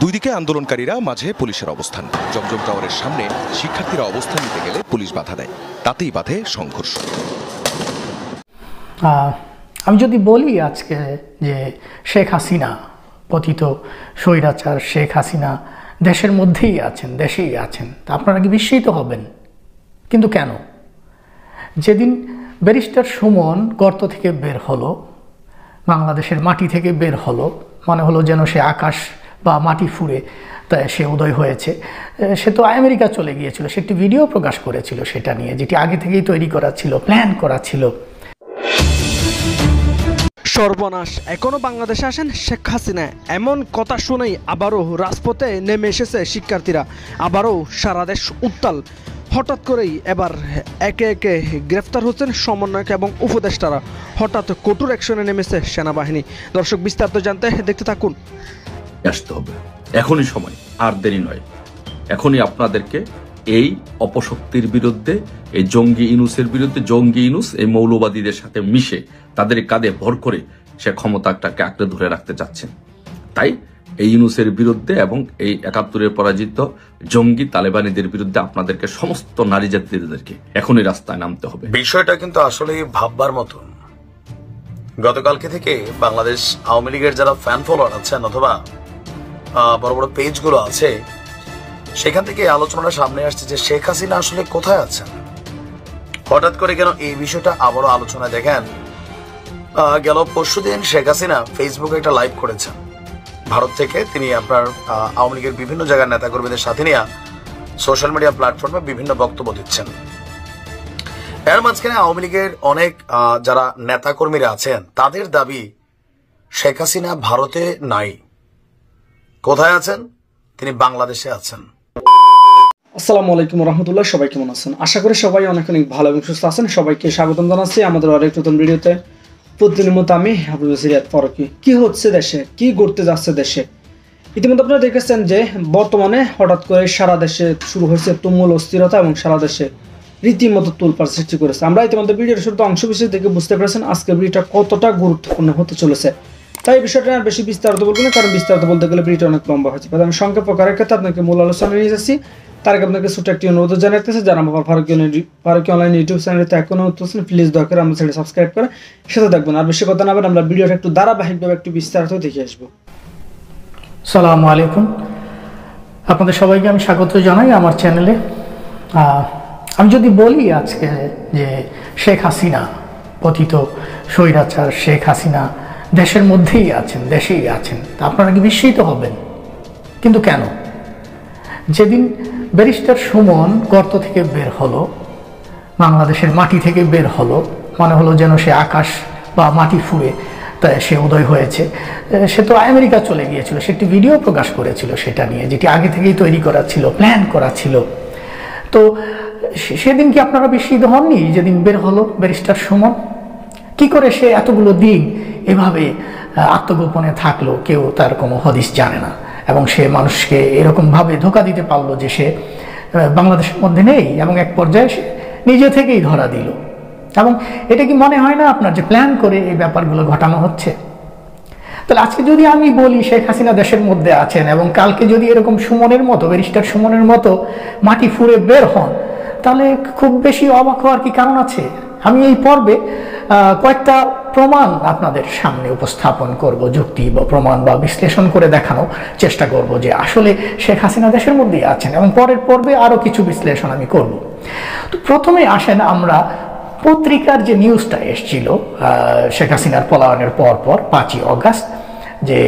দুই দিকে আন্দোলনকারীরা, মাঝে পুলিশের অবস্থান। জমজম টাওয়ারের সামনে শিক্ষার্থীরা অবস্থান নিতে গেলে পুলিশ বাধা দেয়, তাতেই বাধে সংঘর্ষ। আমি যদি বলি আজকে যে শেখ হাসিনা, পতিত স্বৈরাচার শেখ হাসিনা দেশের মধ্যেই আছেন, দেশেই আছেন, তা আপনারা কি বিস্মিত হবেন? কিন্তু কেন? যেদিন ব্যারিস্টার সুমন গর্ত থেকে বের হলো, বাংলাদেশের মাটি থেকে বের হলো, মনে হলো যেন সে আকাশ বা মাটি ফুঁড়ে তাই সে উদয় হয়েছে। সে তো আমেরিকা চলে গিয়েছিল, সে একটি ভিডিও প্রকাশ করেছিল সেটা নিয়ে, যেটি আগে থেকেই তৈরি করা ছিল, প্ল্যান করা ছিল। সর্বনাশ, এখনো বাংলাদেশে আসেন শেখ হাসিনা, এমন কথা শুনেই আবারও রাজপথে নেমে এসেছে শিক্ষার্থীরা, আবারও সারা দেশ উত্তাল। হঠাৎ করেই এবার একে একে গ্রেফতার হচ্ছেন সমন্বয়ক এবং উপদেষ্টারা, হঠাৎ কঠোর অ্যাকশনে নেমেছে সেনাবাহিনী। দর্শক, বিস্তারিত জানতে দেখতে থাকুন। আসতে হবে, এখনই সময়, আর দেরি নয়। এখনই আপনাদেরকে এই অপশক্তির বিরুদ্ধে, এই জঙ্গি ইনুসের বিরুদ্ধে, জঙ্গি ইনুস এই মৌলবাদীদের সাথে মিশে তাদের কাঁধে ভর করে সে ক্ষমতাটাকে আঁকড়ে ধরে রাখতে চাচ্ছেন। তাই এই ইনুসের বিরুদ্ধে এবং এই ৭১-এর পরাজিত জঙ্গি তালেবানিদের বিরুদ্ধে আপনাদেরকে, সমস্ত নারী জাতিদেরকে এখনই রাস্তায় নামতে হবে। বিষয়টা কিন্তু আসলে ভাববার মতন। গতকালকে থেকে বাংলাদেশ আওয়ামী লীগের যারা ফ্যান ফলোয়ার আছেন অথবা বড় বড় পেজগুলো আছে, সেখান থেকে আলোচনাটা সামনে আসছে যে শেখ হাসিনা আসলে কোথায় আছেন। হঠাৎ করে কেন এই বিষয়টা আবারও আলোচনায়? দেখেন, গেল পরশুদিন শেখ হাসিনা ফেসবুকে একটা লাইভ করেছেন ভারত থেকে। তিনি আপনার আওয়ামী লীগের বিভিন্ন জায়গার নেতাকর্মীদের সাথে নিয়ে সোশ্যাল মিডিয়া প্ল্যাটফর্মে বিভিন্ন বক্তব্য দিচ্ছেন। এর মাঝখানে আওয়ামী লীগের অনেক যারা নেতাকর্মীরা আছেন তাদের দাবি শেখ হাসিনা ভারতে নাই। কোথায় আছেন? তিনি বাংলাদেশে আছেন। আসসালামু আলাইকুম রহমতুল্লাহ, সবাই কেমন আছেন? আশা করি সবাই অনেক অনেক ভালো এবং সুস্থ আছেন। সবাইকে স্বাগতম জানাচ্ছি আমাদের আরেক নতুন ভিডিওতে। প্রতিদিনের মতো আমি হাফিজ সিরাত ফারুকী। কি হচ্ছে দেশে, কি ঘটতে যাচ্ছে দেশে? ইতিমধ্যে আপনারা দেখেছেন যে বর্তমানে হঠাৎ করে সারা দেশে শুরু হয়েছে তুমুল অস্থিরতা এবং সারা দেশে রীতিমতো তোলপাড় সৃষ্টি করেছে। আমরা ইতিমধ্যে ভিডিওর শুরুতে অংশ বিশেষ দেখে বুঝতে পেরেছেন আজকের ভিডিওটা কতটা গুরুত্বপূর্ণ হতে চলেছে। তাই বিষয়টা আর বেশি বিস্তারিত বলবো না, কারণ বিস্তারিত বলতে গেলে ভিডিওটা অনেক লম্বা হয়েছে। আমি সংক্ষেপ করার ক্ষেত্রে আপনাকে মূল আলোচনা নিয়ে যাচ্ছি। তার আগে আপনাকে ছোট একটি অনুরোধ জানাতেছে, যারা আমার ফারুকী অনলাইন ইউটিউব চ্যানেলতে এখনো হচ্ছেন, প্লিজ দয়া করে আমার চ্যানেল সাবস্ক্রাইব করে সাথে থাকবেন। আর বেশি কথা না বলে আমরা ভিডিওটা একটু ধারাবাহিকভাবে একটু বিস্তারিত দেখে আসবো। আসসালামু আলাইকুম, আপনাদের সবাইকে আমি স্বাগত জানাই আমার চ্যানেলে। আমি যদি বলি আজকে যে শেখ হাসিনা, পতিত স্বৈরাচার শেখ হাসিনা দেশের মধ্যেই আছেন, দেশেই আছেন, তা আপনারা কি বিস্মিত হবেন? কিন্তু কেন? যেদিন ব্যারিস্টার সুমন গর্ত থেকে বের হলো, বাংলাদেশের মাটি থেকে বের হলো, মনে হলো যেন সে আকাশ বা মাটি ফুঁড়ে তাই সে উদয় হয়েছে। সে তো আমেরিকা চলে গিয়েছিল, সে একটি ভিডিও প্রকাশ করেছিল সেটা নিয়ে, যেটি আগে থেকেই তৈরি করা ছিল, প্ল্যান করা ছিল। তো সেদিন কি আপনারা বিস্মিত হননি যেদিন বের হলো ব্যারিস্টার সুমন? কি করে সে এতগুলো দিন এভাবে আত্মগোপনে থাকলো, কেউ তার কোনো হদিস জানে না, এবং সে মানুষকে এরকমভাবে ধোঁকা দিতে পারলো যে সে বাংলাদেশের মধ্যে নেই, এবং এক পর্যায়ে সে নিজে থেকেই ধরা দিল। এবং এটা কি মনে হয় না আপনার যে প্ল্যান করে এই ব্যাপারগুলো ঘটানো হচ্ছে? তাহলে আজকে যদি আমি বলি শেখ হাসিনা দেশের মধ্যে আছেন, এবং কালকে যদি এরকম সুমনের মতো, ব্যারিস্টার সুমনের মতো মাটি ফুঁড়ে বের হন, তাহলে খুব বেশি অবাক হওয়ার কি কারণ আছে? আমি এই পর্বে কয়েকটা প্রমাণ আপনাদের সামনে উপস্থাপন করব, যুক্তি বা প্রমাণ বা বিশ্লেষণ করে দেখানোর চেষ্টা করব যে আসলে শেখ হাসিনা দেশের মধ্যেই আছেন, এবং পরের পর্বে আরও কিছু বিশ্লেষণ আমি করব। তো প্রথমে আসেন আমরা পত্রিকার যে নিউজটা এসেছিল শেখ হাসিনার পলায়নের পর 5ই অগাস্ট, যে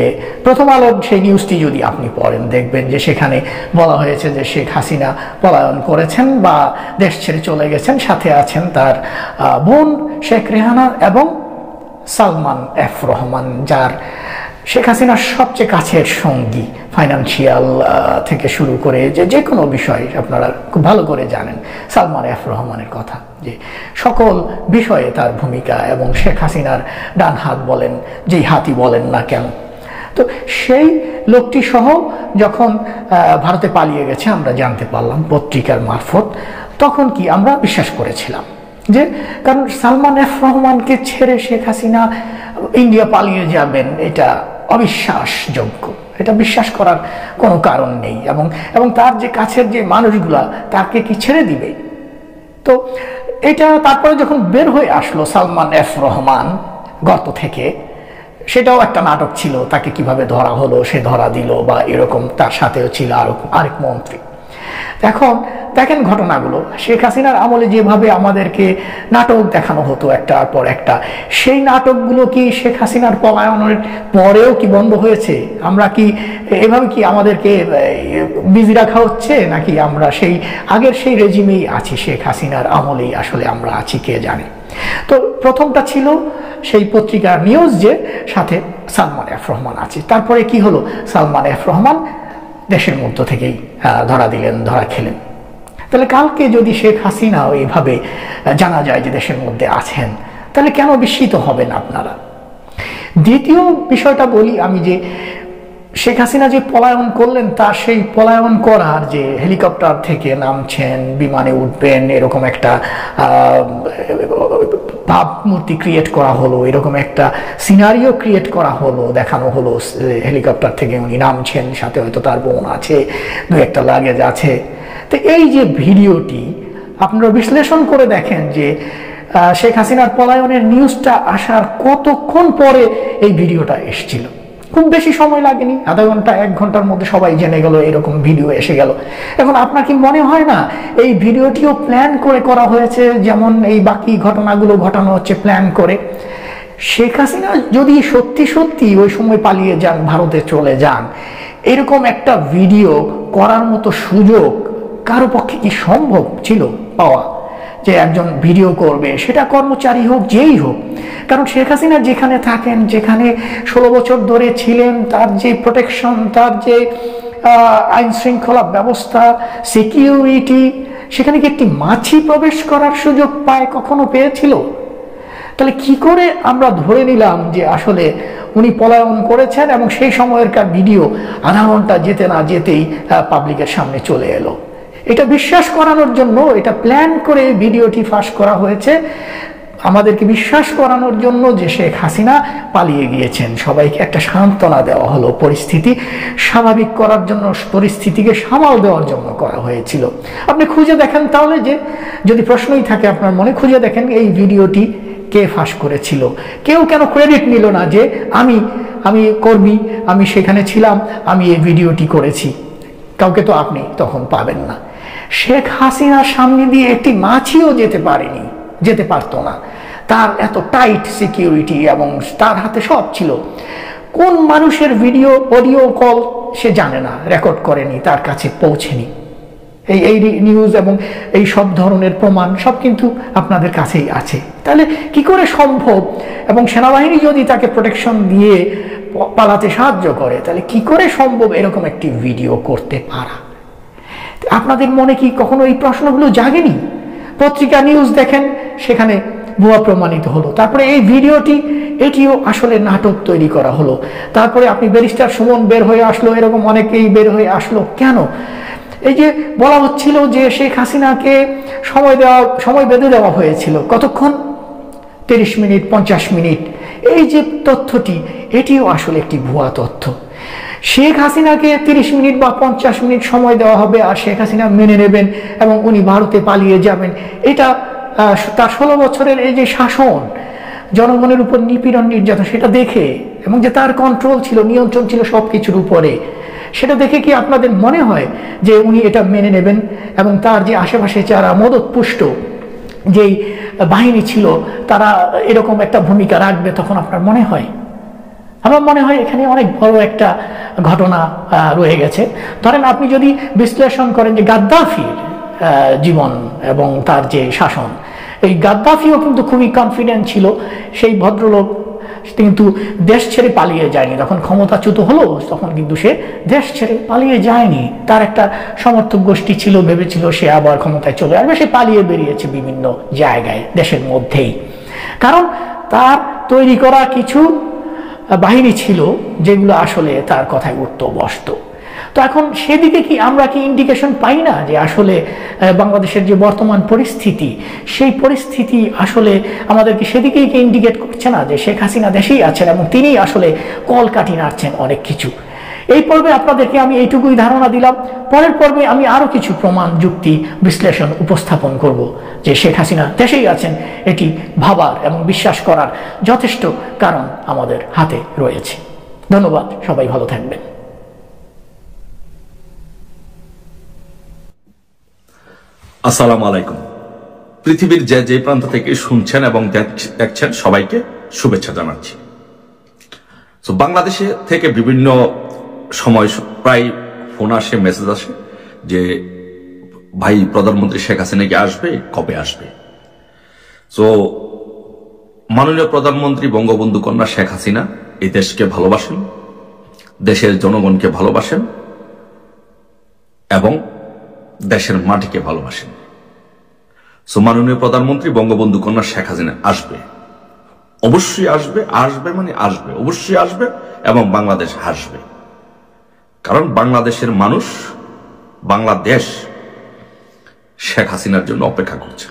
প্রথম আলোর সেই নিউজটি যদি আপনি পড়েন, দেখবেন যে সেখানে বলা হয়েছে যে শেখ হাসিনা পলায়ন করেছেন বা দেশ ছেড়ে চলে গেছেন, সাথে আছেন তার বোন শেখ রেহানা এবং সালমান এফ রহমান, যার শেখ হাসিনার সবচেয়ে কাছের সঙ্গী, ফাইন্যান্সিয়াল থেকে শুরু করে যে কোনো বিষয় আপনারা খুব ভালো করে জানেন সালমান এফ রহমানের কথা, যে সকল বিষয়ে তার ভূমিকা, এবং শেখ হাসিনার ডান হাত বলেন, যেই হাতই বলেন না কেন। তো সেই লোকটি সহ যখন ভারতে পালিয়ে গেছে আমরা জানতে পারলাম পত্রিকার মারফত, তখন কি আমরা বিশ্বাস করেছিলাম যে, কারণ সালমান এফ রহমানকে ছেড়ে শেখ হাসিনা ইন্ডিয়া পালিয়ে যাবেন এটা অবিশ্বাসযোগ্য, এটা বিশ্বাস করার কোনো কারণ নেই। এবং তার যে কাছের যে মানুষগুলা তাকে কি ছেড়ে দিবে? তো এটা তারপরে যখন বের হয়ে আসলো সালমান এফ রহমান গর্ত থেকে, সেটাও একটা নাটক ছিল। তাকে কিভাবে ধরা হলো, সে ধরা দিল বা এরকম, তার সাথেও ছিল আরেক মন্ত্রী। এখন দেখেন ঘটনাগুলো, শেখ হাসিনার আমলে যেভাবে আমাদেরকে নাটক দেখানো হতো একটার পর একটা, সেই নাটকগুলো কি শেখ হাসিনার পলায়নের পরেও কি বন্ধ হয়েছে? আমরা কি এভাবে কি আমাদেরকে বিজি রাখা হচ্ছে, নাকি আমরা সেই আগের সেই রেজিমেই আছি, শেখ হাসিনার আমলেই আসলে আমরা আছি, কে জানে। তো প্রথমটা ছিল সেই পত্রিকার নিউজ যে সাথে সালমান এফ রহমান আছে। তারপরে কি হলো, সালমান এফ রহমান দেশের মধ্য থেকেই ধরা খেলেন। তাহলে কালকে যদি শেখ হাসিনা এইভাবে জানা যায় যে দেশের মধ্যে আছেন, তাহলে কেন বিস্মিত হবেন আপনারা? দ্বিতীয় বিষয়টা বলি আমি, যে শেখ হাসিনা যে পলায়ন করলেন, তার সেই পলায়ন করার যে হেলিকপ্টার থেকে নামছেন, বিমানে উঠবেন, এরকম একটা ভাবমূর্তি ক্রিয়েট করা হলো, এরকম একটা সিনারিও ক্রিয়েট করা হলো, দেখানো হলো হেলিকপ্টার থেকে উনি নামছেন, সাথে হয়তো তার বোন আছে, দু একটা লাগেজ আছে। তো এই যে ভিডিওটি আপনারা বিশ্লেষণ করে দেখেন যে শেখ হাসিনার পলায়নের নিউজটা আসার কতক্ষণ পরে এই ভিডিওটা এসেছিল। খুব বেশি সময় লাগেনি, আধা ঘন্টা 1 ঘন্টার মধ্যে সবাই জেনে গেল, এরকম ভিডিও এসে গেল। এখন আপনার কি মনে হয় না এই ভিডিওটিও প্ল্যান করে করা হয়েছে, যেমন এই বাকি ঘটনাগুলো ঘটানো হচ্ছে প্ল্যান করে? শেখ হাসিনা যদি সত্যি সত্যি ওই সময় পালিয়ে যান, ভারতে চলে যান, এরকম একটা ভিডিও করার মতো সুযোগ কারো পক্ষে কি সম্ভব ছিল পাওয়া, যে একজন ভিডিও করবে, সেটা কর্মচারী হোক, যেই হোক? কারণ শেখ হাসিনা যেখানে থাকেন, যেখানে 16 বছর ধরে ছিলেন, তার যে প্রোটেকশন, তার যে আইন শৃঙ্খলা ব্যবস্থা, সিকিউরিটি, সেখানে কি একটি মাছি প্রবেশ করার সুযোগ পায়, কখনো পেয়েছিল? তাহলে কি করে আমরা ধরে নিলাম যে আসলে উনি পলায়ন করেছেন, এবং সেই সময়েরকার ভিডিও আধা ঘন্টা যেতে না যেতেই পাবলিকের সামনে চলে এলো? এটা বিশ্বাস করানোর জন্য, এটা প্ল্যান করে ভিডিওটি ফাঁস করা হয়েছে, আমাদেরকে বিশ্বাস করানোর জন্য যে শেখ হাসিনা পালিয়ে গিয়েছেন। সবাইকে একটা সান্ত্বনা দেওয়া হলো, পরিস্থিতি স্বাভাবিক করার জন্য, পরিস্থিতিকে সামাল দেওয়ার জন্য করা হয়েছিল। আপনি খুঁজে দেখেন তাহলে, যে যদি প্রশ্নই থাকে আপনার মনে, খুঁজে দেখেন এই ভিডিওটি কে ফাঁস করেছিল। কেউ কেন ক্রেডিট নিল না যে আমি কর্মী, আমি সেখানে ছিলাম, আমি এই ভিডিওটি করেছি? কাউকে তো আপনি তখন পাবেন না। শেখ হাসিনার সামনে দিয়ে একটি মাছিও যেতে পারতো না, তার এত টাইট সিকিউরিটি, এবং তার হাতে সব ছিল। কোন মানুষের ভিডিও, অডিও কল সে জানে না, রেকর্ড করেনি, তার কাছে পৌঁছেনি। এই নিউজ এবং এই সব ধরনের প্রমাণ সব কিন্তু আপনাদের কাছেই আছে। তাহলে কি করে সম্ভব? এবং সেনাবাহিনী যদি তাকে প্রোটেকশন দিয়ে পালাতে সাহায্য করে, তাহলে কি করে সম্ভব এরকম একটি ভিডিও করতে পারা? আপনাদের মনে কি কখনো এই প্রশ্নগুলো জাগেনি? পত্রিকা নিউজ দেখেন, সেখানে ভুয়া প্রমাণিত হলো। তারপরে এই ভিডিওটি, এটিও আসলে নাটক তৈরি করা হলো। তারপরে আপনি ব্যারিস্টার সুমন বের হয়ে আসলো, এরকম অনেকেই বের হয়ে আসলো। কেন? এই যে বলা হচ্ছিল যে শেখ হাসিনাকে সময় বেঁধে দেওয়া হয়েছিল, কতক্ষণ? 30 মিনিট, 50 মিনিট। এই যে তথ্যটি, এটিও আসলে একটি ভুয়া তথ্য। শেখ হাসিনাকে 30 মিনিট বা 50 মিনিট সময় দেওয়া হবে, আর শেখ হাসিনা মেনে নেবেন এবং উনি ভারতে পালিয়ে যাবেন। এটা তার 16 বছরের এই যে শাসন, জনগণের উপর নিপীড়ন, নির্যাতন, সেটা দেখে, এবং যে তার কন্ট্রোল ছিল, নিয়ন্ত্রণ ছিল সবকিছুর উপরে, সেটা দেখে কি আপনাদের মনে হয় যে উনি এটা মেনে নেবেন? এবং তার যে আশেপাশে যারা মদতপুষ্ট যেই বাহিনী ছিল, তারা এরকম একটা ভূমিকা রাখবে তখন আপনার মনে হয়? আমার মনে হয় এখানে অনেক বড় একটা ঘটনা রয়ে গেছে। ধরেন আপনি যদি বিশ্লেষণ করেন যে গাদ্দাফির জীবন এবং তার যে শাসন, এই গাদ্দাফিও কিন্তু খুবই কনফিডেন্ট ছিল। সেই ভদ্রলোক কিন্তু দেশ ছেড়ে পালিয়ে যায়নি। যখন ক্ষমতাচ্যুত হলো, তখন কিন্তু সে দেশ ছেড়ে পালিয়ে যায়নি। তার একটা সমর্থক গোষ্ঠী ছিল, ভেবেছিল সে আবার ক্ষমতায় চলে আসবে, সে পালিয়ে বেরিয়েছে বিভিন্ন জায়গায় দেশের মধ্যেই। কারণ তার তৈরি করা কিছু বাহিনী ছিল যেগুলো আসলে তার কথায় উঠতো, বসতো। তো এখন সেদিকে কি আমরা কি ইন্ডিকেশন পাই না যে আসলে বাংলাদেশের যে বর্তমান পরিস্থিতি, সেই পরিস্থিতি আসলে আমাদেরকে সেদিকেই কি ইন্ডিকেট করছে না যে শেখ হাসিনা দেশেই আছেন এবং তিনিই আসলে কলকাঠি নাড়ছেন অনেক কিছু? এই পর্বে আপনাদেরকে আমি এইটুকুই ধারণা দিলাম। পরের পর্বে আমি আরো কিছু প্রমাণ, যুক্তি, বিশ্লেষণ উপস্থাপন করব যে শেখ হাসিনা দেশেই আছেন, এটি ভাবার এবং বিশ্বাস করার যথেষ্ট কারণ আমাদের হাতে রয়েছে। ধন্যবাদ, সবাই ভালো থাকবেন। আসসালামু আলাইকুম। পৃথিবীর যে প্রান্ত থেকে শুনছেন এবং দেখছেন সবাইকে শুভেচ্ছা জানাচ্ছি। তো বাংলাদেশে থেকে বিভিন্ন সময় প্রায় ফোন আসে, মেসেজ আসে যে ভাই প্রধানমন্ত্রী শেখ হাসিনা কি আসবে, কবে আসবে। তো মাননীয় প্রধানমন্ত্রী বঙ্গবন্ধু কন্যা শেখ হাসিনা এই দেশকে ভালোবাসেন, দেশের জনগণকে ভালোবাসেন এবং দেশের মাটিকে ভালোবাসেন। সো মাননীয় প্রধানমন্ত্রী বঙ্গবন্ধু কন্যা শেখ হাসিনা আসবে, অবশ্যই আসবে। আসবে মানে আসবে, অবশ্যই আসবে এবং বাংলাদেশ হাসবে। কারণ বাংলাদেশের মানুষ, বাংলাদেশ শেখ হাসিনার জন্য অপেক্ষা করছে।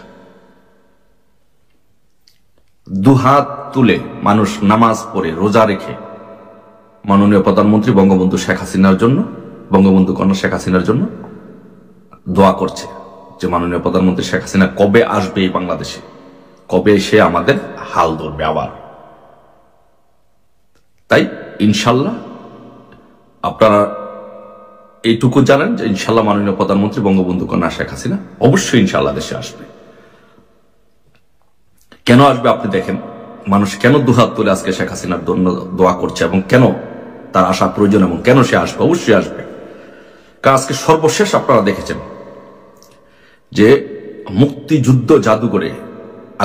দুহাত তুলে মানুষ নামাজ পড়ে, রোজা রেখে মাননীয় প্রধানমন্ত্রী বঙ্গবন্ধু শেখ হাসিনার জন্য, বঙ্গবন্ধু কন্যা শেখ হাসিনার জন্য দোয়া করছে যে মাননীয় প্রধানমন্ত্রী শেখ হাসিনা কবে আসবে এই বাংলাদেশে, কবে এসে আমাদের হাল ধরবে আবার। তাই ইনশাল্লাহ আপনারা এইটুকু জানেন যে ইনশাল্লাহ মাননীয় প্রধানমন্ত্রী বঙ্গবন্ধু কন্যা শেখ হাসিনা অবশ্যই ইনশাল্লাহ দেশে আসবে। কেন আসবে আপনি দেখেন, মানুষ কেন দুহাত তুলে আজকে শেখ হাসিনার জন্য দোয়া করছে এবং কেন তার আসা প্রয়োজন এবং কেন সে আসবে, অবশ্যই আসবে। কারণ আজকে সর্বশেষ আপনারা দেখেছেন যে মুক্তিযুদ্ধ জাদুঘরে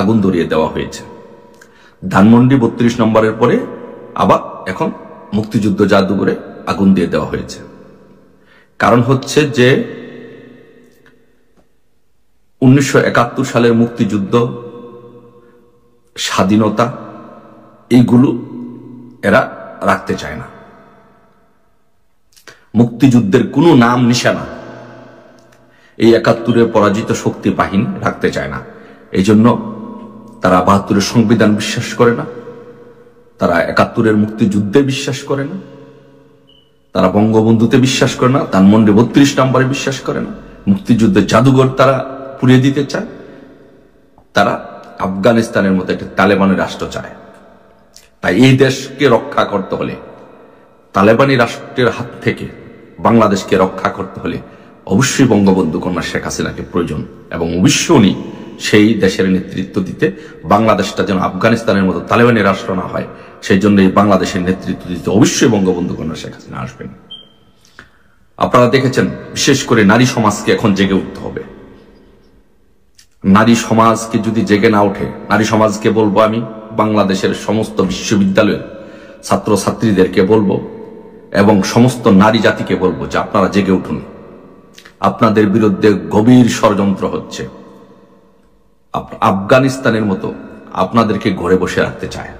আগুন ধরিয়ে দেওয়া হয়েছে। ধানমন্ডি 32 নম্বরের পরে আবার এখন মুক্তিযুদ্ধ জাদুঘরে আগুন দিয়ে দেওয়া হয়েছে। কারণ হচ্ছে যে 1971 সালের মুক্তিযুদ্ধ, স্বাধীনতা, এইগুলো এরা রাখতে চায় না। মুক্তিযুদ্ধের কোনো নাম নিশানা এই 71-এর পরাজিত শক্তি বাহিনী রাখতে চায় না। এই জন্য তারা 72-এর সংবিধান বিশ্বাস করে না, তারা 71-এর মুক্তিযুদ্ধে বিশ্বাস করে না, তারা বঙ্গবন্ধুতে বিশ্বাস করে না, ধানমন্ডি 32 নম্বরে বিশ্বাস করে না, মুক্তিযুদ্ধের জাদুঘর তারা পুড়িয়ে দিতে চায়। তারা আফগানিস্তানের মতো একটা তালেবানি রাষ্ট্র চায়। তাই এই দেশকে রক্ষা করতে হলে, তালেবানি রাষ্ট্রের হাত থেকে বাংলাদেশকে রক্ষা করতে হলে অবশ্যই বঙ্গবন্ধু কন্যা শেখ হাসিনাকে প্রয়োজন এবং অবশ্যই উনি সেই দেশের নেতৃত্ব দিতে, বাংলাদেশটা যেন আফগানিস্তানের মতো তালেবানি রাষ্ট্র না হয়, সেই জন্য এই বাংলাদেশের নেতৃত্ব দিতে অবশ্যই বঙ্গবন্ধু কন্যা শেখ হাসিনা আসবেন। আপনারা দেখেছেন, বিশেষ করে নারী সমাজকে এখন জেগে উঠতে হবে। নারী সমাজকে যদি জেগে না ওঠে, নারী সমাজকে বলবো আমি, বাংলাদেশের সমস্ত বিশ্ববিদ্যালয়ের ছাত্রছাত্রীদেরকে বলবো এবং সমস্ত নারী জাতিকে বলবো যে আপনারা জেগে উঠুন। আপনাদের বিরুদ্ধে গভীর ষড়যন্ত্র হচ্ছে। আফগানিস্তানের মতো আপনাদেরকে ঘরে বসে রাখতে চায়,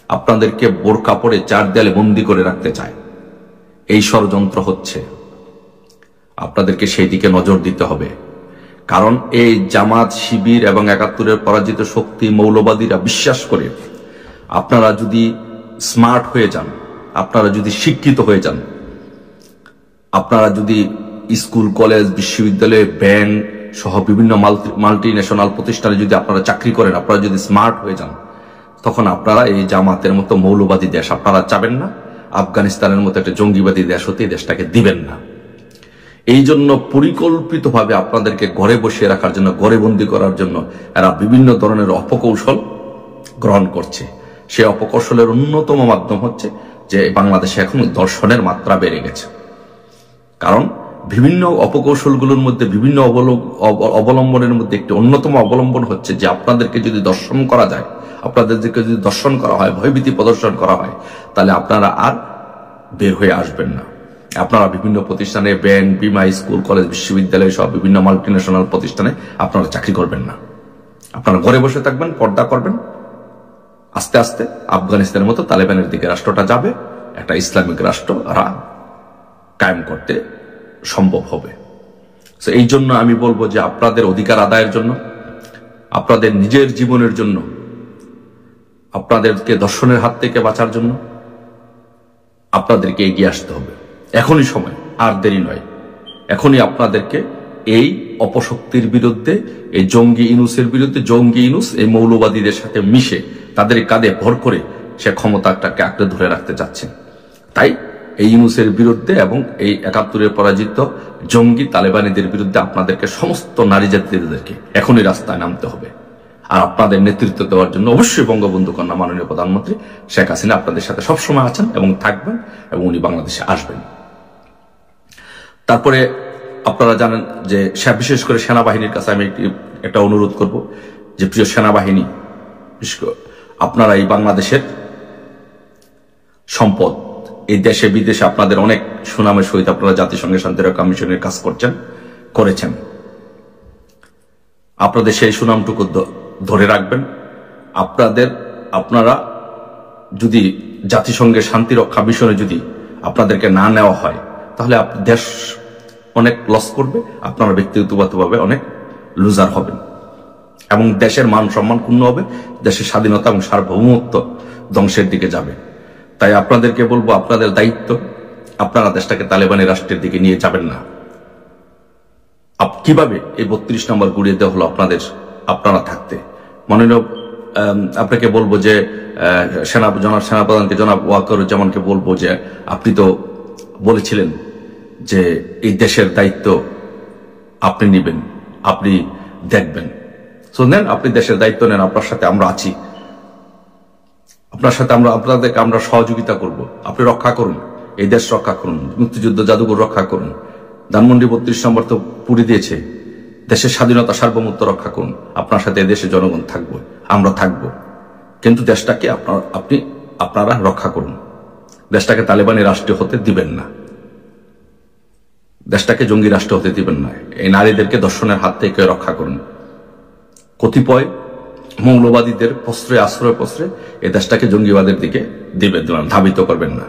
আপনাদেরকে বোরকা পরে 4 দেয়ালে বন্দি করে রাখতে চায়। এই ষড়যন্ত্র হচ্ছে, আপনাদেরকে সেই দিকে নজর দিতে হবে। কারণ এই জামাত, শিবির এবং 71-এর পরাজিত শক্তি মৌলবাদীরা বিশ্বাস করে আপনারা যদি স্মার্ট হয়ে যান, আপনারা যদি শিক্ষিত হয়ে যান, আপনারা যদি স্কুল, কলেজ, বিশ্ববিদ্যালয়, ব্যাংক সহ বিভিন্ন মাল্টি ন্যাশনাল প্রতিষ্ঠানে যদি আপনারা চাকরি করেন, আপনারা যদি স্মার্ট হয়ে যান, তখন আপনারা এই জামাতের মতো মৌলবাদী দেশ আপনারা চাবেন না। আফগানিস্তানের মতো একটা জঙ্গিবাদী দেশ হতে এই দেশটাকে দিবেন না। এই জন্য পরিকল্পিতভাবে আপনাদেরকে ঘরে বসিয়ে রাখার জন্য, ঘরে বন্দী করার জন্য এরা বিভিন্ন ধরনের অপকৌশল গ্রহণ করছে। সেই অপকৌশলের অন্যতম মাধ্যম হচ্ছে যে বাংলাদেশে এখন ধর্ষণের মাত্রা বেড়ে গেছে। কারণ বিভিন্ন অপকৌশলগুলোর মধ্যে, বিভিন্ন অবলম্বনের মধ্যে একটি অন্যতম অবলম্বন হচ্ছে যে আপনাদেরকে যদি দর্শন করা যায়, আপনাদেরকে যদি দর্শন করা হয়, ভয়ভীতি প্রদর্শন করা হয়, তাহলে আপনারা আর বের হয়ে আসবেন না। আপনারা বিভিন্ন প্রতিষ্ঠানে, ব্যাংক, বিমা, স্কুল, কলেজ, বিশ্ববিদ্যালয় সহ বিভিন্ন মাল্টিন্যাশনাল প্রতিষ্ঠানে আপনারা চাকরি করবেন না। আপনারা ঘরে বসে থাকবেন, পর্দা করবেন। আস্তে আস্তে আফগানিস্তানের মতো তালেবানের দিকে রাষ্ট্রটা যাবে, একটা ইসলামিক রাষ্ট্র কায়েম করতে সম্ভব হবে। এই জন্য আমি বলবো যে আপনাদের অধিকার আদায়ের জন্য, আপনাদের নিজের জীবনের জন্য, আপনাদেরকে দর্শনের হাত থেকে বাঁচার জন্য আপনাদেরকে এগিয়ে আসতে হবে। এখনই সময়, আর দেরি নয়। এখনই আপনাদেরকে এই অপশক্তির বিরুদ্ধে, এই জঙ্গি ইনুসের বিরুদ্ধে, জঙ্গি ইনুস এই মৌলবাদীদের সাথে মিশে তাদের কাঁধে ভর করে সে ক্ষমতাটাকে আঁকড়ে ধরে রাখতে চাচ্ছেন। তাই এই ইনুসের বিরুদ্ধে এবং এই ৭১-এর পরাজিত জঙ্গি তালেবানিদের বিরুদ্ধে আপনাদেরকে, সমস্ত নারী জাতিদেরকে এখনই রাস্তায় নামতে হবে। আর আপনাদের নেতৃত্ব দেওয়ার জন্য অবশ্যই বঙ্গবন্ধু কন্যা মাননীয় প্রধানমন্ত্রী শেখ হাসিনা আপনাদের সাথে সবসময় আছেন এবং থাকবেন, এবং উনি বাংলাদেশে আসবেন। তারপরে আপনারা জানেন যে বিশেষ করে সেনাবাহিনীর কাছে আমি একটা অনুরোধ করব যে, প্রিয় সেনাবাহিনী, আপনারা এই বাংলাদেশের সম্পদ, এই দেশে বিদেশে আপনাদের অনেক সুনামের সহিত আপনারা জাতিসংঘের শান্তিরক্ষা মিশনের কাজ করেছেন। আপনাদের সেই সুনামটুকু ধরে রাখবেন। আপনারা যদি জাতিসংঘের শান্তিরক্ষা মিশনে যদি আপনাদেরকে না নেওয়া হয়, তাহলে দেশ অনেক লস করবে, আপনারা ব্যক্তিগতভাবে অনেক লুজার হবেন, এবং দেশের মান সম্মান ক্ষুণ্ণ হবে, দেশের স্বাধীনতা এবং সার্বভৌমত্ব ধ্বংসের দিকে যাবে। তাই আপনাদেরকে বলবো, আপনাদের দায়িত্ব, আপনারা দেশটাকে তালেবানি রাষ্ট্রের দিকে নিয়ে যাবেন না। কিভাবে এই ৩২ নম্বর গুড়িয়ে দেওয়া হলো আপনারা থাকতে। মাননীয় আপনাকে বলবো যে, জনাব সেনাপ্রধানকে, জনাব ওয়াকারুজ্জামানকে বলবো যে, আপনি তো বলেছিলেন যে এই দেশের দায়িত্ব আপনি নেবেন, আপনি দেখবেন। নেন, আপনি দেশের দায়িত্ব নেন, আপনার সাথে আমরা আছি, আপনার সাথে আপনাদেরকে আমরা সহযোগিতা করব। আপনি রক্ষা করুন, এই দেশ রক্ষা করুন, মুক্তিযুদ্ধ জাদুঘর রক্ষা করুন, ধানমন্ডি ৩২ নম্বর তো পুড়ে দিয়েছে, দেশের স্বাধীনতা সার্বভৌমত্ব রক্ষা করুন। আপনার সাথে দেশের জনগণ থাকবো, আমরা থাকবো, কিন্তু দেশটাকে আপনারা রক্ষা করুন। দেশটাকে তালেবানি রাষ্ট্র হতে দিবেন না, দেশটাকে জঙ্গি রাষ্ট্র হতে দিবেন না। এই নারীদেরকে ধর্ষণের হাত থেকে রক্ষা করুন। কতিপয় মৌলবাদীদের আশ্রয় এই দেশটাকে জঙ্গিবাদের দিকে ধাবিত করবেন না।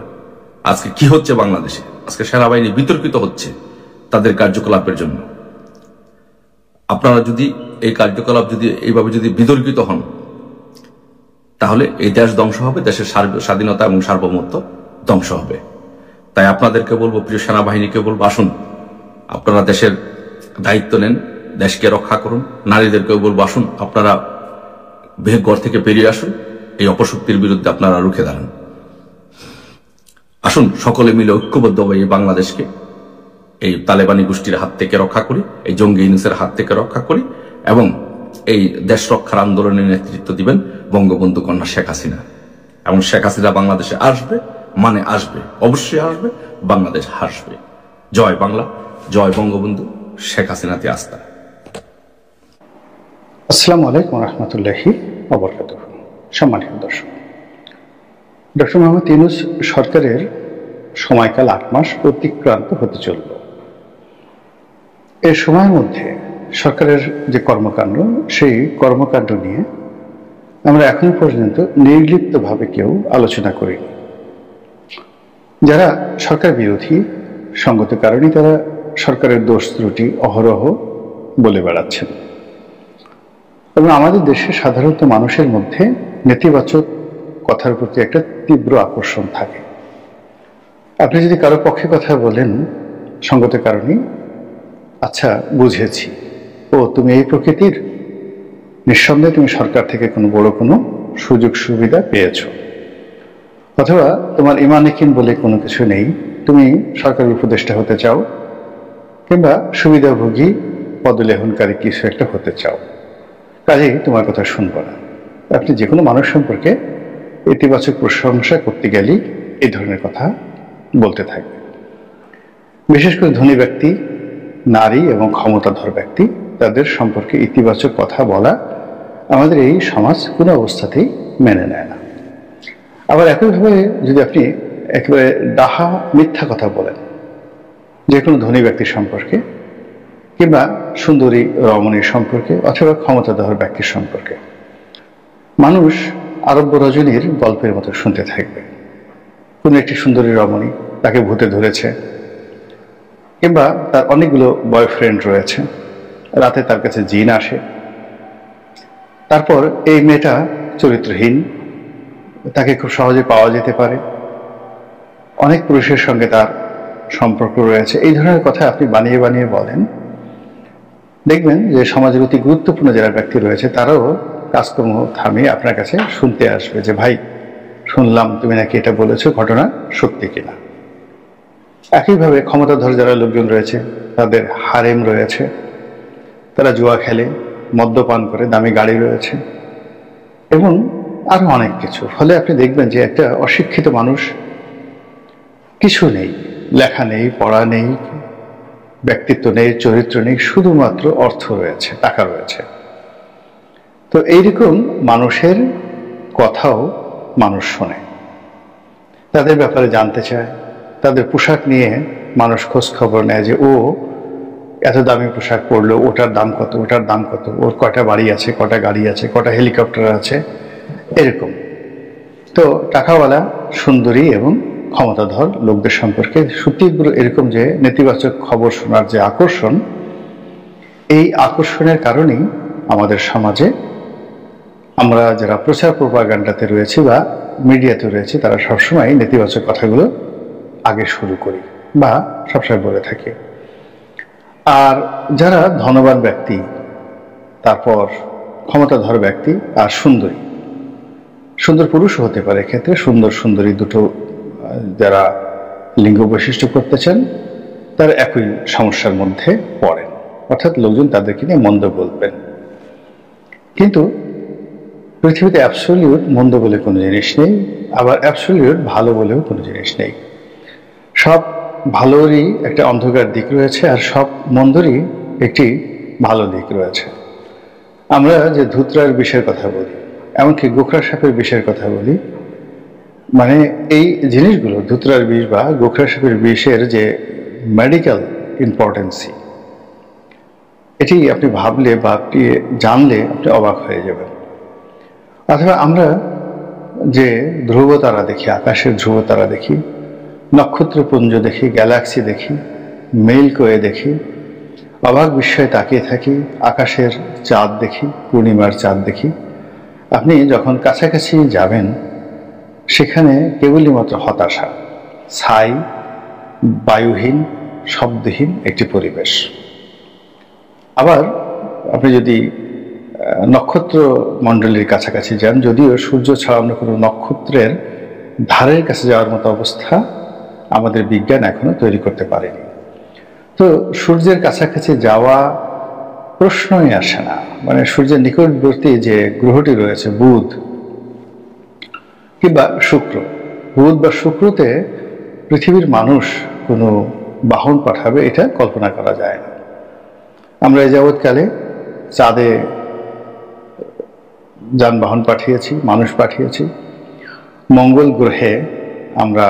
আজকে কি হচ্ছে বাংলাদেশে? আজকে সেনাবাহিনী বিতর্কিত হচ্ছে তাদের কার্যকলাপের জন্য। আপনারা যদি এই কার্যকলাপ এইভাবে বিতর্কিত হন, তাহলে এই দেশ ধ্বংস হবে, দেশের স্বাধীনতা এবং সার্বভৌমত্ব ধ্বংস হবে। তাই আপনাদেরকে বলবো, প্রিয় সেনাবাহিনীকে বলবো, আসুন আপনারা দেশের দায়িত্ব নেন, দেশকে রক্ষা করুন। নারীদেরকেও বলবো, আসুন আপনারা ঘর থেকে বেরিয়ে আসুন, এই অপশক্তির বিরুদ্ধে আপনারা রুখে দাঁড়ান। আসুন সকলে মিলে ঐক্যবদ্ধভাবে এই বাংলাদেশকে এই তালেবানি গোষ্ঠীর হাত থেকে রক্ষা করি, এই জঙ্গি ইউনূসের হাত থেকে রক্ষা করি, এবং এই দেশ রক্ষার আন্দোলনের নেতৃত্ব দিবেন বঙ্গবন্ধু কন্যা শেখ হাসিনা। এবং শেখ হাসিনা বাংলাদেশে আসবে, আসবে, অবশ্যই আসবে, বাংলাদেশ হাসবে। জয় বাংলা, জয় বঙ্গবন্ধু, শেখ হাসিনাতে আস্থা। আসসালামু আলাইকুম রহমতুল্লাহি ওয়া বারাকাতুহু। সম্মানিত দর্শক, ডক্টর মোহাম্মদ ইউনূস সরকারের সময়কাল ৮ মাস অতিক্রান্ত হতে চলল। এই সময়ের মধ্যে সরকারের যে কর্মকাণ্ড, সেই কর্মকাণ্ড নিয়ে আমরা এখনো পর্যন্ত নির্লিপ্তভাবে কেউ আলোচনা করিনি। যারা সরকার বিরোধী, সঙ্গত কারণে তারা সরকারের দোষ ত্রুটি অহরহ বলে বেড়াচ্ছেন, এবং আমাদের দেশে সাধারণত মানুষের মধ্যে নেতিবাচক কথার প্রতি একটা তীব্র আকর্ষণ থাকে। আপনি যদি কারো পক্ষে কথা বলেন, সঙ্গত কারণে, আচ্ছা বুঝেছি, ও তুমি এই প্রকৃতির, নিঃসন্দেহে তুমি সরকার থেকে বড় কোনো সুযোগ সুবিধা পেয়েছো, অথবা তোমার ইমানিকিন বলে কোনো কিছু নেই, তুমি সরকারের উপদেষ্টা হতে চাও, কিংবা সুবিধাভোগী পদলেহনকারী কিছু একটা হতে চাও, কাজেই তোমার কথা শুনবো না। আপনি যে কোনো মানুষ সম্পর্কে ইতিবাচক প্রশংসা করতে গেলেই এই ধরনের কথা বলতে থাকবে। বিশেষ করে ধনী ব্যক্তি, নারী এবং ক্ষমতাধর ব্যক্তি, তাদের সম্পর্কে ইতিবাচক কথা বলা আমাদের এই সমাজ কোনো অবস্থাতেই মেনে নেয় না। আবার একইভাবে যদি আপনি একেবারে ডাহা মিথ্যা কথা বলেন যে কোনো ধনী ব্যক্তি সম্পর্কে, কিংবা সুন্দরী রমণীর সম্পর্কে, অথবা ক্ষমতাধর ব্যক্তির সম্পর্কে, মানুষ আরব্য রজনীর গল্পের মতো শুনতে থাকবে। কোনো একটি সুন্দরী রমণী, তাকে ভূতে ধরেছে, কিংবা তার অনেকগুলো বয়ফ্রেন্ড রয়েছে, রাতে তার কাছে জিন আসে, তারপর এই মেয়েটা চরিত্রহীন, তাকে খুব সহজে পাওয়া যেতে পারে, অনেক পুরুষের সঙ্গে তার সম্পর্ক রয়েছে, এই ধরনের কথা আপনি বানিয়ে বানিয়ে বলেন, দেখবেন যে সমাজের অতি গুরুত্বপূর্ণ যারা ব্যক্তি রয়েছে তারাও কাজকর্ম থামিয়ে আপনার কাছে শুনতে আসবে যে ভাই শুনলাম তুমি নাকি এটা বলেছো, ঘটনা সত্যি কিনা। একইভাবে ক্ষমতাধর যারা লোকজন রয়েছে, তাদের হারেম রয়েছে, তারা জুয়া খেলে, মদ্যপান করে, দামি গাড়ি রয়েছে এবং আরো অনেক কিছু। ফলে আপনি দেখবেন যে একটা অশিক্ষিত মানুষ, কিছু নেই, লেখা নেই, পড়া নেই, ব্যক্তিত্ব নেই, চরিত্র নেই, শুধুমাত্র অর্থ রয়েছে, টাকা রয়েছে। তো এইরকম মানুষের কথাও মানুষ শোনে, তাদের ব্যাপারে জানতে চায়, তাদের পোশাক নিয়ে মানুষ খোঁজ খবর নেয় যে ও এত দামি পোশাক পরলো, ওটার দাম কত, ওটার দাম কত, ওর কয়টা বাড়ি আছে, কটা গাড়ি আছে, কটা হেলিকপ্টার আছে, এরকম। তো টাকাওয়ালা, সুন্দরী এবং ক্ষমতাধর লোকদের সম্পর্কে সুতীব্র এরকম যে নেতিবাচক খবর শোনার যে আকর্ষণ, এই আকর্ষণের কারণেই আমাদের সমাজে আমরা যারা প্রচার প্রপাগান্ডাতে রয়েছি বা মিডিয়াতে রয়েছি তারা সবসময় নেতিবাচক কথাগুলো আগে শুরু করি বা সবসময় বলে থাকি। আর যারা ধনবান ব্যক্তি, তারপর ক্ষমতাধর ব্যক্তি আর সুন্দরী, সুন্দর পুরুষও হতে পারে, ক্ষেত্রে সুন্দর সুন্দরী দুটো যারা লিঙ্গ বৈশিষ্ট্য করতে চান তারা একই সমস্যার মধ্যে পড়েন, অর্থাৎ লোকজন তাদেরকে নিয়ে মন্দ বলবেন। কিন্তু পৃথিবীতে অ্যাবসলিউট মন্দ বলে কোনো জিনিস নেই, আবার অ্যাবসলিউট ভালো বলেও কোনো জিনিস নেই। সব ভালোরই একটা অন্ধকার দিক রয়েছে আর সব মন্দরই একটি ভালো দিক রয়েছে। আমরা যে ধুতরার বিষয়ের কথা বলি, এমনকি গোখরা সাপের বিষয়ের কথা বলি, মানে এই জিনিসগুলো ধুতরার বিষ বা গোখরা সাপের বিষের যে মেডিকেল ইম্পর্টেন্সি, এটি আপনি ভাবলে বা আপনি জানলে আপনি অবাক হয়ে যাবেন। অথবা আমরা যে ধ্রুবতারা দেখি, আকাশের ধ্রুবতারা দেখি, নক্ষত্রপুঞ্জ দেখি, গ্যালাক্সি দেখি, মিল্কওয়ে দেখি, অবাক বিস্ময়ে তাকিয়ে থাকি, আকাশের চাঁদ দেখি, পূর্ণিমার চাঁদ দেখি। আপনি যখন কাছাকাছি যাবেন সেখানে কেবলই মাত্র হতাশা, ছাই, বায়ুহীন, শব্দহীন একটি পরিবেশ। আবার আপনি যদি নক্ষত্র মণ্ডলীর কাছাকাছি যান, যদিও সূর্য ছাড়া অন্য কোনো নক্ষত্রের ধারের কাছে যাওয়ার মতো অবস্থা আমাদের বিজ্ঞান এখনো তৈরি করতে পারেনি। তো সূর্যের কাছাকাছি যাওয়া প্রশ্নই আসে না। মানে সূর্যের নিকটবর্তী যে গ্রহটি রয়েছে বুধ কিংবা শুক্র, বুধ বা শুক্রতে পৃথিবীর মানুষ কোনো বাহন পাঠাবে এটা কল্পনা করা যায় না। আমরা এই যাবৎকালে চাঁদে যানবাহন পাঠিয়েছি, মানুষ পাঠিয়েছি, মঙ্গল গ্রহে আমরা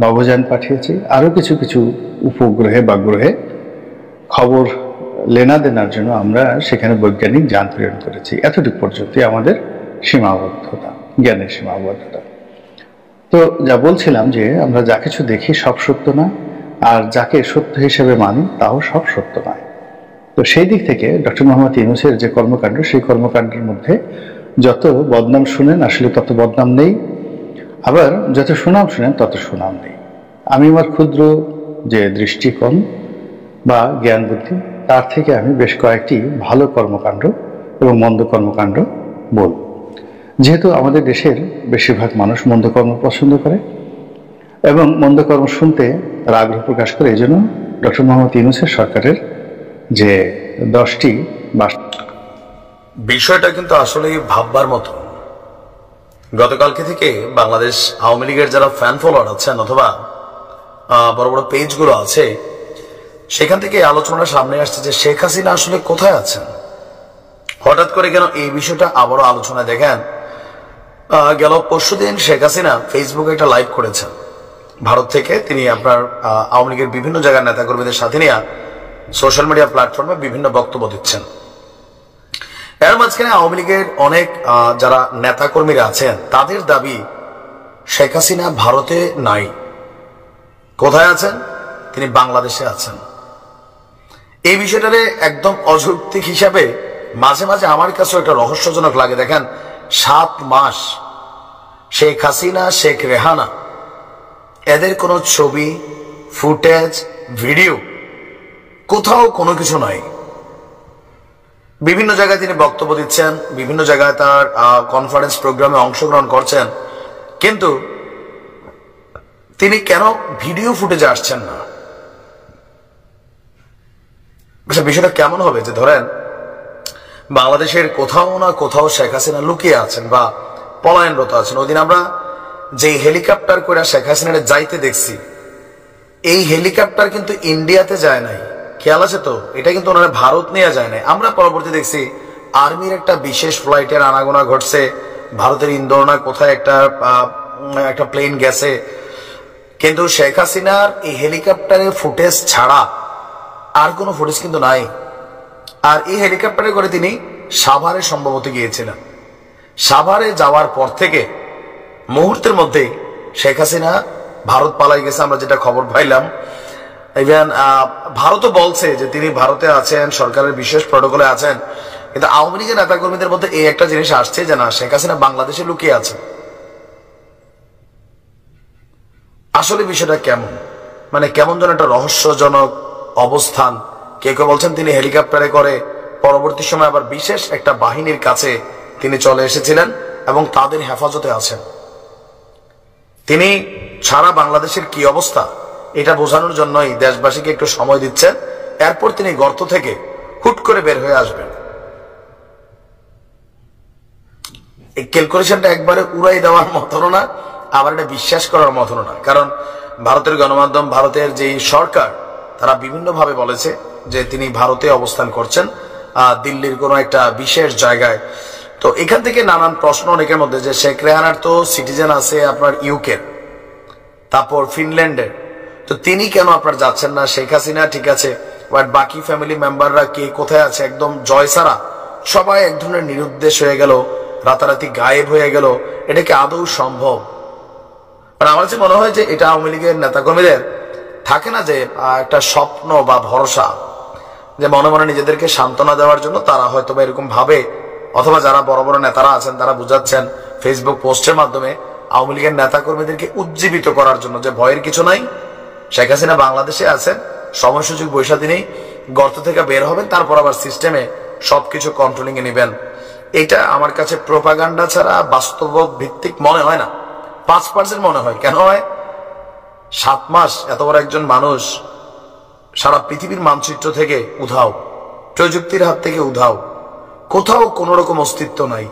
নভোযান পাঠিয়েছি, আরও কিছু কিছু উপগ্রহে বা গ্রহে খবর লেনাদেনার জন্য আমরা সেখানে বৈজ্ঞানিক যান প্রেরণ করেছি। এতটুকু পর্যন্তই আমাদের সীমাবদ্ধতা, জ্ঞানের সীমাবদ্ধতা। তো যা বলছিলাম যে আমরা যা কিছু দেখি সব সত্য নয়, আর যাকে সত্য হিসেবে মানি তাও সব সত্য নয়। তো সেই দিক থেকে ডক্টর মোহাম্মদ ইউনূসের যে কর্মকাণ্ড, সেই কর্মকাণ্ডের মধ্যে যত বদনাম শুনেন আসলে তত বদনাম নেই, আবার যত সুনাম শুনেন তত সুনাম নেই। আমি আমার ক্ষুদ্র যে দৃষ্টিকোণ বা জ্ঞান বুদ্ধি, তার থেকে আমি বেশ কয়েকটি ভালো কর্মকাণ্ড এবং মন্দ কর্মকাণ্ড বলব। যেহেতু আমাদের দেশের বেশিরভাগ মানুষ মন্দ কর্ম পছন্দ করে এবং মন্দ কর্ম শুনতে তারা আগ্রহ প্রকাশ করে, এই জন্য ডক্টর মোহাম্মদ ইউনূসের সরকারের যে 10টি বিষয়টা কিন্তু আসলে ভাববার মতো। গতকালকে থেকে বাংলাদেশ আওয়ামী লীগের যারা ফ্যান ফলোয়ার আছেন অথবা বড় বড় পেজগুলো আছে, সেখান থেকে আলোচনাটা সামনে আসছে যে শেখ হাসিনা আসলে কোথায় আছেন। হঠাৎ করে কেন এই বিষয়টা আবারও আলোচনায় দেখেন, গেল পরশুদিন শেখ হাসিনা ফেসবুকে একটা লাইভ করেছেন ভারত থেকে। তিনি আপনার আওয়ামী লীগের বিভিন্ন জায়গার নেতাকর্মীদের সাথে নিয়ে সোশ্যাল মিডিয়া প্ল্যাটফর্মে বিভিন্ন বক্তব্য দিচ্ছেন। এর মাঝখানে আওয়ামী লীগের অনেক যারা নেতাকর্মীরা আছেন তাদের দাবি শেখ হাসিনা ভারতে নাই। কোথায় আছেন? তিনি বাংলাদেশে আছেন। এই বিষয়টারে একদম অযৌক্তিক হিসাবে মাঝে মাঝে আমার কাছেও একটা রহস্যজনক লাগে। দেখেন 7 মাস শেখ হাসিনা, শেখ রেহানা, এদের কোনো ছবি, ফুটেজ, ভিডিও, কোথাও কোনো কিছু নাই। বিভিন্ন জায়গায় তিনি বক্তব্য দিচ্ছেন, বিভিন্ন জায়গায় তার কনফারেন্স প্রোগ্রামে অংশগ্রহণ করছেন, কিন্তু তিনি কেন ভিডিও ফুটেজে আসছেন না? বিষয়টা কেমন হবে যে ধরেন বাংলাদেশের কোথাও না কোথাও শেখ হাসিনা লুকিয়ে আছেন বা পলায়নরত আছেন। ওই দিন আমরা যে হেলিকপ্টার করে শেখ হাসিনারে যাইতে দেখছি, এই হেলিকপ্টার কিন্তু ইন্ডিয়াতে যায় নাই, খেয়াল আছে তো? এটা কিন্তু ওনারা ভারত নিয়ে যায় নাই। আমরা পরবর্তী দেখছি আর্মির একটা বিশেষ ফ্লাইটের আনাগোনা ঘটছে, ভারতের ইন্দোর না কোথায় একটা প্লেন গেছে, কিন্তু শেখ হাসিনার এই হেলিকপ্টারের ফুটেজ ছাড়া আর কোনো ফুটেজ কিন্তু নাই। আর এই হেলিকপ্টারে করে তিনি সাভারে সম্ভবত গিয়েছিলেন। সাভারে যাওয়ার পর থেকে মুহূর্তের মধ্যে শেখ হাসিনা ভারত পালাই গেছে, আমরা যেটা খবর পাইলাম। ইভেন ভারতও বলছে যে তিনি ভারতে আছেন, সরকারের বিশেষ প্রটোকলে আছেন, কিন্তু আওয়ামী লীগের নেতাকর্মীদের মধ্যে এই একটা জিনিস আসছে যে না, শেখ হাসিনা বাংলাদেশে লুকিয়ে আছেন। আসলে বিষয়টা কেমন, মানে কেমন যেন একটা রহস্যজনক অবস্থান। কেউ কেউ বলছেন তিনি হেলিকপ্টারে করে পরবর্তী সময় আবার বিশেষ একটা বাহিনীর কাছে তিনি চলে এসেছিলেন এবং তাদের হেফাজতে আছেন। তিনি সারা বাংলাদেশের কি অবস্থা এটা বোঝানোর জন্যই দেশবাসীকে একটু সময় দিচ্ছেন, এরপর তিনি গর্ত থেকে হুট করে বের হয়ে আসবেন। এই ক্যালকুলেশনটা একবারে উড়াই দেওয়ার মতনও না, আবার এটা বিশ্বাস করার মতনও না। কারণ ভারতের গণমাধ্যম, ভারতের যে সরকার, তারা বিভিন্ন ভাবে বলেছে যে তিনি ভারতে অবস্থান করছেন, দিল্লির কোনো একটা বিশেষ জায়গায়। তো এখান থেকে নানান প্রশ্ন অনেকের মধ্যে, যে শেখ রেহানার তো সিটিজেন আছে আপনার ইউকে, তারপর ফিনল্যান্ডের, তো তিনি কেন আপনার যাচ্ছেন না? শেখ হাসিনা ঠিক আছে, বাট বাকি ফ্যামিলি মেম্বাররা কে কোথায় আছে? একদম জয় সারা সবাই এক ধরনের নিরুদ্দেশ হয়ে গেল, রাতারাতি গায়েব হয়ে গেল। এটা কি আদৌ সম্ভব? আর আমার কাছে মনে হয় যে এটা আওয়ামী লীগের নেতাকর্মীদের থাকে না যে একটা স্বপ্ন বা ভরসা, যে মনে মনে নিজেদেরকে সান্ত্বনা দেওয়ার জন্য তারা হয়তো বা এরকম ভাবে, অথবা যারা বড় বড় নেতারা আছেন তারা বুঝাচ্ছেন ফেসবুক পোস্টের মাধ্যমে আওয়ামী লীগের নেতাকর্মীদেরকে উজ্জীবিত করার জন্য যে ভয়ের কিছু নাই, শেখ হাসিনা বাংলাদেশে আছেন, সময় সুযোগ বৈশা দিনেই গর্ত থেকে বের হবেন, তারপর আবার সিস্টেমে সবকিছু কন্ট্রোলিং এ নেবেন। এটা আমার কাছে প্রোপাগান্ডা ছাড়া বাস্তব ভিত্তিক মনে হয় না। 5% মনে হয়। কেন হয়? 7 মাস এত বড় একজন মানুষ সারা পৃথিবীর মানচিত্র থেকে উধাও, প্রযুক্তির হাত থেকে উধাও, কোথাও কোন রকম অস্তিত্ব নাই।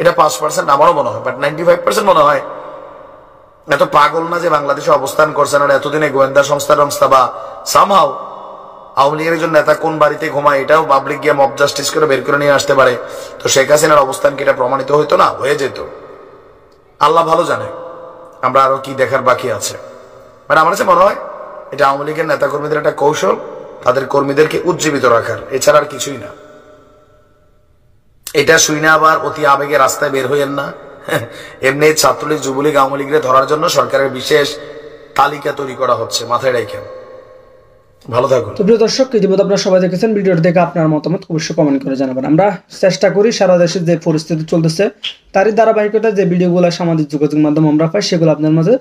এটা 5% আমারও মনে হয়, বাট 95% মনে হয় এত পাগল না যে বাংলাদেশে অবস্থান করছেন। আর এতদিনে গোয়েন্দা সংস্থা বা সামহাও আওয়ামী লীগের একজন নেতা কোন বাড়িতে ঘুমায় এটাও পাবলিক গিয়ে মব জাস্টিস করে বের করে নিয়ে আসতে পারে। তো শেখ হাসিনার অবস্থান কি এটা প্রমাণিত হইতো না? হয়ে যেত। আল্লাহ ভালো জানে আমরা আরো কি দেখার বাকি আছে। মানে আমার কাছে মনে হয় এটা আওয়ামী লীগের নেতাকর্মীদের একটা কৌশল, তাদের কর্মীদেরকে উজ্জীবিত রাখার, এছাড়া আর কিছুই না। এটা শুই না আবার অতি আবেগে রাস্তায় বের হইয়েন না। এমনি ছাত্রলীগ, যুবলীগ, আওয়ামী লীগের ধরার জন্য সরকারের বিশেষ তালিকা তৈরি করা হচ্ছে, মাথায় রাখেন। ভালো থাকুন। তো প্রিয় দর্শক, ইতিমধ্যে আপনারা সবাই দেখেছেন, ভিডিওটা দেখে আপনার মতামত অবশ্যই কমেন্ট করে জানাবেন। আমরা চেষ্টা করি সারা দেশে যে পরিস্থিতি চলতেছে তারই ধারাবাহিকতা যে ভিডিওগুলো সামাজিক যোগাযোগ মাধ্যম আমরা পাই সেগুলো আপনার মাঝে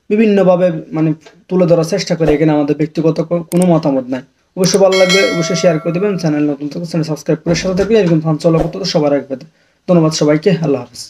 বিভিন্নভাবে মানে তুলে ধরার চেষ্টা করি। এখানে আমাদের ব্যক্তিগত কোনো মতামত নাই। অবশ্যই ভালো লাগবে, অবশ্যই শেয়ার করে দেবেন। চ্যানেল নতুন থেকে চ্যানেল সাবস্ক্রাইব করে সাথে থাকবেন। এরকম ফান চলা করতে সবার রাখবেন। ধন্যবাদ সবাইকে। আল্লাহ হাফিজ।